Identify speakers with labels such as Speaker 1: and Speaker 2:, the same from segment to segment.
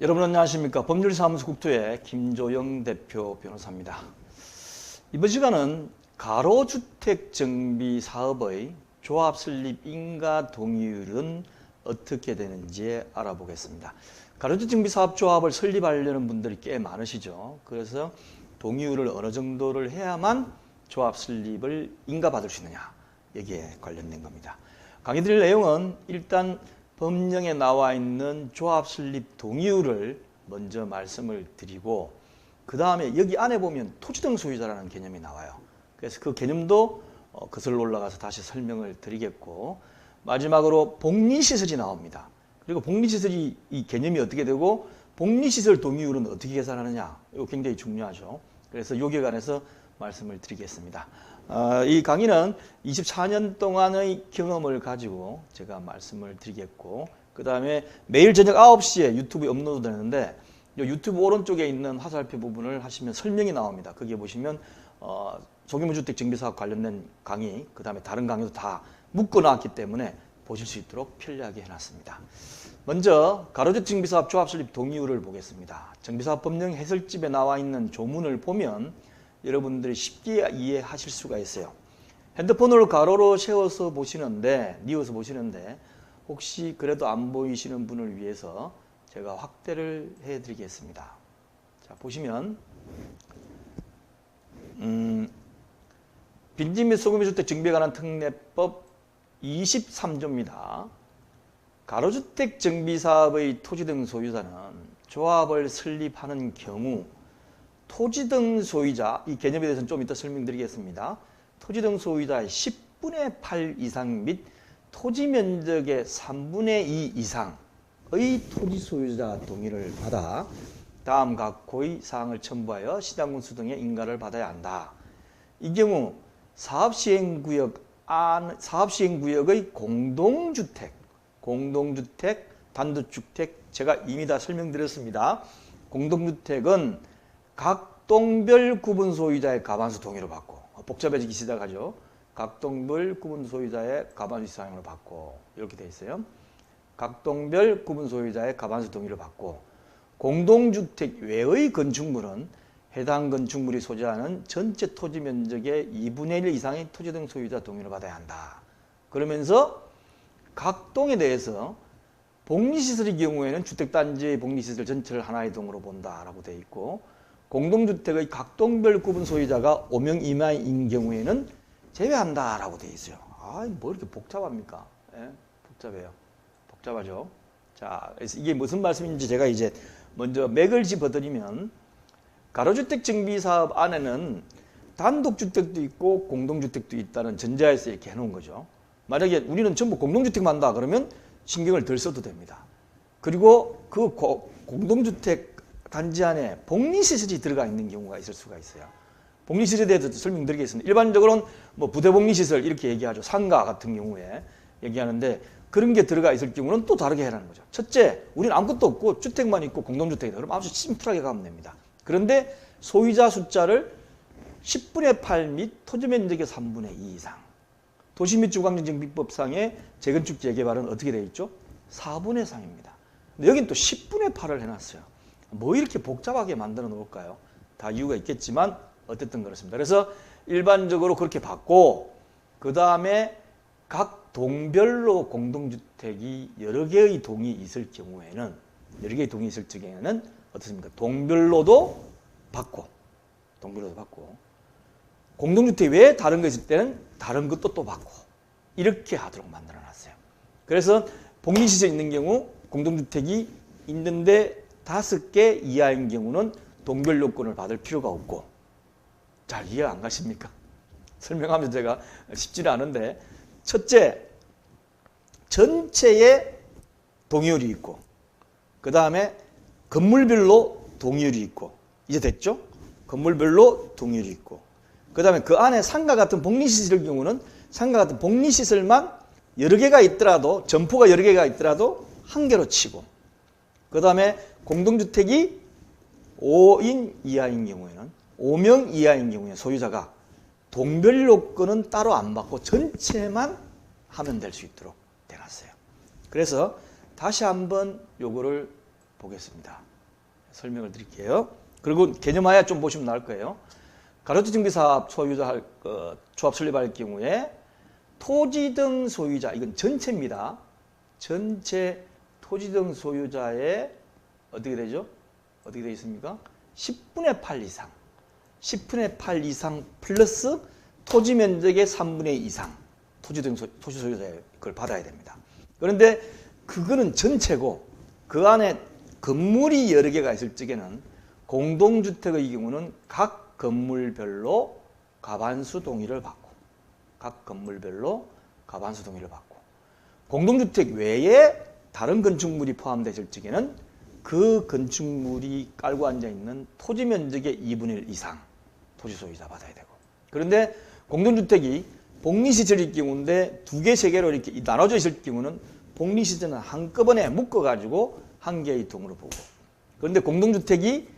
Speaker 1: 여러분 안녕하십니까. 법률사무소 국토의 김조영 대표 변호사입니다. 이번 시간은 가로주택 정비 사업의 조합 설립 인가 동의율은 어떻게 되는지 알아보겠습니다. 가로주택 정비 사업 조합을 설립하려는 분들이 꽤 많으시죠. 그래서 동의율을 어느 정도를 해야만 조합 설립을 인가받을 수 있느냐, 여기에 관련된 겁니다. 강의 드릴 내용은 일단 법령에 나와 있는 조합 설립 동의율을 먼저 말씀을 드리고, 그 다음에 여기 안에 보면 토지등 소유자라는 개념이 나와요. 그래서 그 개념도 거슬러 올라가서 다시 설명을 드리겠고, 마지막으로 복리시설이 나옵니다. 그리고 복리시설이 이 개념이 어떻게 되고 복리시설 동의율은 어떻게 계산하느냐, 이거 굉장히 중요하죠. 그래서 여기에 관해서 말씀을 드리겠습니다. 이 강의는 24년 동안의 경험을 가지고 제가 말씀을 드리겠고, 그 다음에 매일 저녁 9시에 유튜브에 업로드 되는데 유튜브 오른쪽에 있는 화살표 부분을 하시면 설명이 나옵니다. 거기에 보시면 소규모주택 정비사업 관련된 강의, 그 다음에 다른 강의도 다 묶어놨기 때문에 보실 수 있도록 편리하게 해놨습니다. 먼저 가로주택 정비사업 조합 설립 동의율을 보겠습니다. 정비사업 법령 해설집에 나와 있는 조문을 보면 여러분들이 쉽게 이해하실 수가 있어요. 핸드폰으로 가로로 세워서 보시는데, 뉘어서 보시는데 혹시 그래도 안 보이시는 분을 위해서 제가 확대를 해드리겠습니다. 자, 보시면 빈집 및 소규모주택 정비에 관한 특례법 23조입니다. 가로주택 정비사업의 토지등 소유자는 조합을 설립하는 경우 토지등 소유자, 이 개념에 대해서는 좀 이따 설명드리겠습니다. 토지등 소유자의 10분의 8 이상 및 토지 면적의 3분의 2 이상의 토지 소유자 동의를 받아 다음 각호의 사항을 첨부하여 시장군수 등의 인가를 받아야 한다. 이 경우 사업시행구역의 공동주택, 단독주택, 제가 이미 다 설명드렸습니다. 공동주택은 각 동별 구분 소유자의 과반수 동의를 받고, 복잡해지기 시작하죠. 각 동별 구분 소유자의 과반수 이상을 받고, 이렇게 되어 있어요. 각 동별 구분 소유자의 과반수 동의를 받고, 공동주택 외의 건축물은 해당 건축물이 소재하는 전체 토지 면적의 2분의 1 이상의 토지등 소유자 동의를 받아야 한다. 그러면서 각 동에 대해서 복리시설의 경우에는 주택단지의 복리시설 전체를 하나의 동으로 본다라고 되어 있고, 공동주택의 각 동별 구분 소유자가 5명 이하인 경우에는 제외한다라고 되어 있어요. 뭐 이렇게 복잡합니까? 예? 복잡해요. 복잡하죠. 자, 그래서 이게 무슨 말씀인지 제가 이제 먼저 맥을 짚어드리면, 가로주택 정비사업 안에는 단독주택도 있고 공동주택도 있다는 전제하에서 이렇게 해놓은 거죠. 만약에 우리는 전부 공동주택만 한다 그러면 신경을 덜 써도 됩니다. 그리고 그 공동주택 단지 안에 복리시설이 들어가 있는 경우가 있을 수가 있어요. 복리시설에 대해서 설명드리겠습니다. 일반적으로는 뭐 부대복리시설 이렇게 얘기하죠. 상가 같은 경우에 얘기하는데, 그런 게 들어가 있을 경우는 또 다르게 해라는 거죠. 첫째, 우리는 아무것도 없고 주택만 있고 공동주택이다. 그럼 아주 심플하게 가면 됩니다. 그런데 소유자 숫자를 10분의 8 및 토지 면적의 3분의 2 이상. 도시 및 주거환경정비법상의 재건축 재개발은 어떻게 되어 있죠? 4분의 3입니다. 근데 여긴 또 10분의 8을 해놨어요. 뭐 이렇게 복잡하게 만들어 놓을까요? 다 이유가 있겠지만 어쨌든 그렇습니다. 그래서 일반적으로 그렇게 받고, 그 다음에 각 동별로 공동주택이 여러 개의 동이 있을 경우에는 어떻습니까? 동별로도 받고, 공동주택 외에 다른 거 있을 때는 다른 것도 또 받고, 이렇게 하도록 만들어 놨어요. 그래서 복리시설 있는 경우 공동주택이 있는데 5개 이하인 경우는 동별 요건을 받을 필요가 없고. 잘 이해 안 가십니까? 설명하면 제가 쉽지는 않은데, 첫째, 전체에 동의율이 있고, 그 다음에 건물별로 동의율이 있고, 이제 됐죠? 건물별로 동의율이 있고, 그 다음에 그 안에 상가 같은 복리시설의 경우는 상가 같은 복리시설만 여러 개가 있더라도, 점포가 여러 개가 있더라도 한 개로 치고, 그 다음에 공동주택이 5인 이하인 경우에는, 5명 이하인 경우에 소유자가 동별 요건은 따로 안 받고 전체만 하면 될 수 있도록 되어놨어요. 그래서 다시 한번 요거를 보겠습니다. 설명을 드릴게요. 그리고 개념하에 좀 보시면 나을 거예요. 가로주택 정비사업 소유자 조합 설립할 경우에 토지 등 소유자, 이건 전체입니다. 전체 토지 등 소유자의 어떻게 되죠? 어떻게 되어 있습니까? 10분의 8 이상. 10분의 8 이상 플러스 토지 면적의 3분의 2 이상. 토지 등 토지 소유자의 그걸 받아야 됩니다. 그런데 그거는 전체고 그 안에 건물이 여러 개가 있을 적에는 공동주택의 경우는 각 건물별로 과반수 동의를 받고 각 건물별로 과반수 동의를 받고 공동주택 외에 다른 건축물이 포함되어 있을 적에는 그 건축물이 깔고 앉아있는 토지 면적의 2분의 1 이상 토지 소유자 받아야 되고 그런데 공동주택이 복리시설일 경우인데 두 개, 세 개로 이렇게 나눠져 있을 경우는 복리시설은 한꺼번에 묶어가지고 한 개의 동으로 보고 그런데 공동주택이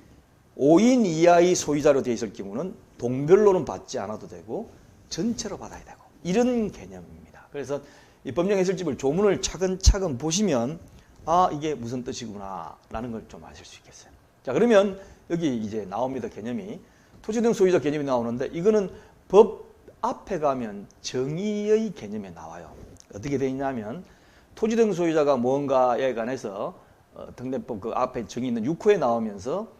Speaker 1: 5인 이하의 소유자로 되어 있을 경우는 동별로는 받지 않아도 되고 전체로 받아야 되고 이런 개념입니다. 그래서 이 법령해설집을 조문을 차근차근 보시면 아 이게 무슨 뜻이구나 라는 걸 좀 아실 수 있겠어요. 자 그러면 여기 이제 나옵니다. 개념이 토지 등 소유자 개념이 나오는데 이거는 법 앞에 가면 정의의 개념에 나와요. 어떻게 되어 있냐면 토지 등 소유자가 무언가에 관해서 등대법 그 앞에 정의 있는 6호에 나오면서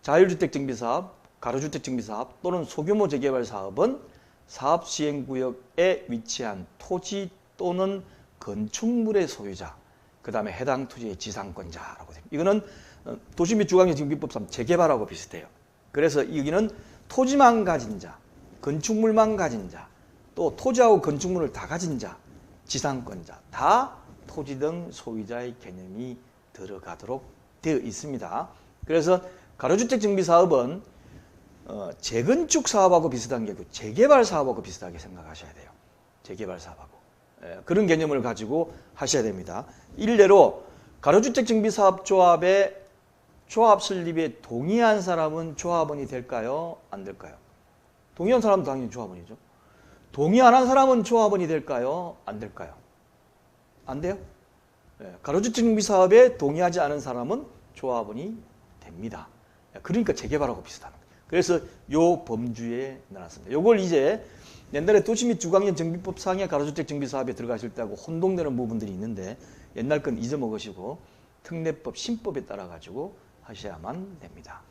Speaker 1: 자율주택 정비사업, 가로주택 정비사업 또는 소규모 재개발 사업은 사업 시행구역에 위치한 토지 또는 건축물의 소유자, 그 다음에 해당 토지의 지상권자라고 됩니다. 이거는 도시 및 주거환경 정비법상 재개발하고 비슷해요. 그래서 여기는 토지만 가진 자, 건축물만 가진 자, 또 토지하고 건축물을 다 가진 자, 지상권자, 다 토지 등 소유자의 개념이 들어가도록 되어 있습니다. 그래서 가로주택 정비사업은 재건축 사업하고 비슷한 게 아니고 재개발 사업하고 비슷하게 생각하셔야 돼요. 재개발 사업하고. 그런 개념을 가지고 하셔야 됩니다. 일례로 가로주택 정비사업 조합의 조합 설립에 동의한 사람은 조합원이 될까요? 안 될까요? 동의한 사람은 당연히 조합원이죠. 동의 안 한 사람은 조합원이 될까요? 안 될까요? 안 돼요? 가로주택 정비사업에 동의하지 않은 사람은 조합원이 됩니다. 그러니까 재개발하고 비슷한 거예요. 그래서 요 범주에 넣어놨습니다. 요걸 이제 옛날에 도시 및 주거환경 정비법상의 가로주택 정비사업에 들어가실 때하고 혼동되는 부분들이 있는데 옛날 건 잊어먹으시고 특례법, 신법에 따라 가지고 하셔야만 됩니다.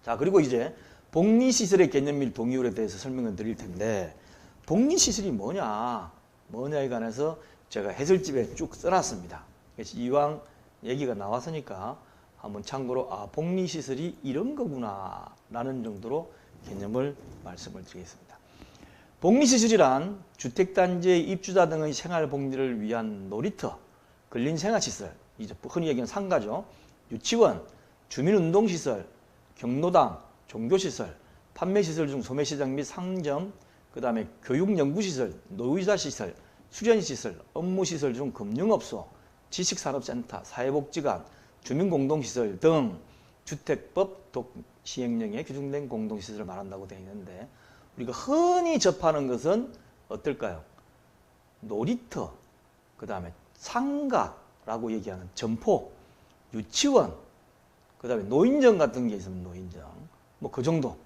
Speaker 1: 자 그리고 이제 복리시설의 개념 및 동의율에 대해서 설명을 드릴 텐데 복리시설이 뭐냐에 관해서 제가 해설집에 쭉 써놨습니다. 그래서 이왕 얘기가 나왔으니까 한번 참고로 복리시설이 이런 거구나 라는 정도로 개념을 말씀을 드리겠습니다. 복리시설이란 주택단지의 입주자 등의 생활복리를 위한 놀이터, 근린생활시설, 이제 흔히 얘기하는 상가죠. 유치원, 주민운동시설, 경로당, 종교시설, 판매시설 중 소매시장 및 상점, 그 다음에 교육연구시설, 노의자시설, 수련시설, 업무시설 중 금융업소, 지식산업센터, 사회복지관, 주민공동시설 등 주택법 시행령에 규정된 공동시설을 말한다고 되어 있는데 우리가 흔히 접하는 것은 어떨까요? 놀이터, 그 다음에 상가라고 얘기하는 점포, 유치원, 그 다음에 노인정 같은 게 있으면 노인정, 뭐 그 정도.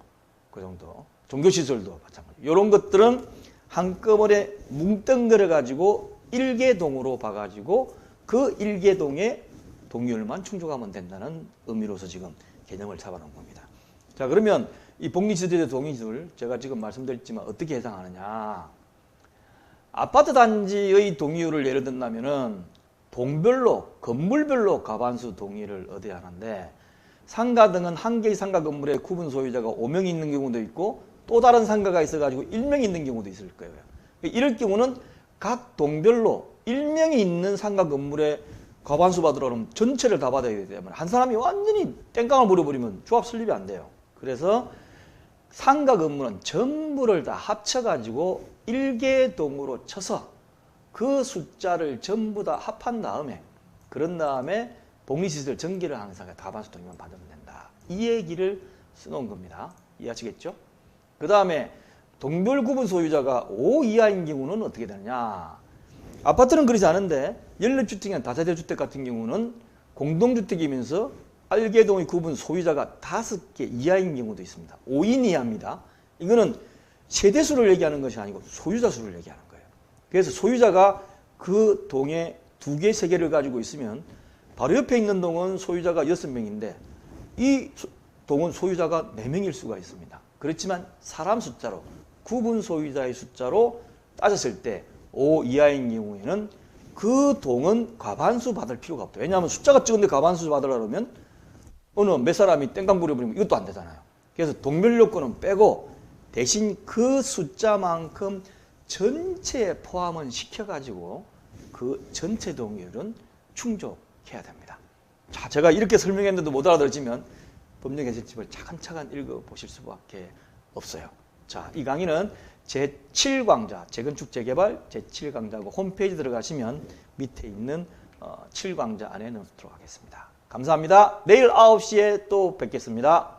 Speaker 1: 종교시설도 마찬가지. 이런 것들은 한꺼번에 뭉뚱그려 가지고 일개동으로 봐가지고 그 일개동의 동의율만 충족하면 된다는 의미로서 지금 개념을 잡아놓은 겁니다. 자 그러면 이 복리시설의 동의율 제가 지금 말씀드렸지만 어떻게 해당하느냐. 아파트 단지의 동의율을 예를 든다면은 동별로 건물별로 과반수 동의를 얻어야 하는데 상가 등은 한 개의 상가 건물에 구분 소유자가 5명이 있는 경우도 있고 또 다른 상가가 있어가지고 1명이 있는 경우도 있을 거예요. 이럴 경우는 각 동별로 1명이 있는 상가 건물에 과반수 받으러 그러면 전체를 다 받아야 되기 때문에 한 사람이 완전히 땡깡을 부려버리면 조합 설립이 안 돼요. 그래서 상가 건물은 전부를 다 합쳐가지고 1개동으로 쳐서 그 숫자를 전부 다 합한 다음에 그런 다음에 복리시설 전기를 하는 상가에 과반수 동의만 받으면 된다. 이 얘기를 써놓은 겁니다. 이해하시겠죠? 그 다음에 동별 구분 소유자가 5 이하인 경우는 어떻게 되느냐. 아파트는 그렇지 않은데 연립주택이나 다세대 주택 같은 경우는 공동주택이면서 알계동의 구분 소유자가 5개 이하인 경우도 있습니다. 5인 이하입니다. 이거는 세대수를 얘기하는 것이 아니고 소유자 수를 얘기하는 거예요. 그래서 소유자가 그 동에 2개, 3개를 가지고 있으면 바로 옆에 있는 동은 소유자가 6명인데 이 동은 소유자가 4명일 수가 있습니다. 그렇지만 사람 숫자로, 구분 소유자의 숫자로 따졌을 때 5 이하인 경우에는 그 동은 과반수 받을 필요가 없다. 왜냐하면 숫자가 적은데 과반수 받으려면 어느 몇 사람이 땡깡 부려버리면 이것도 안 되잖아요. 그래서 동별 요건은 빼고 대신 그 숫자만큼 전체에 포함은 시켜가지고 그 전체 동의율은 충족해야 됩니다. 자, 제가 이렇게 설명했는데도 못 알아들으시면 법령해설집을 차근차근 읽어보실 수밖에 없어요. 자, 이 강의는 제7강좌, 재건축 재개발 제7강좌고 홈페이지 들어가시면 밑에 있는 7강좌 안에 넣도록 하겠습니다. 감사합니다. 내일 9시에 또 뵙겠습니다.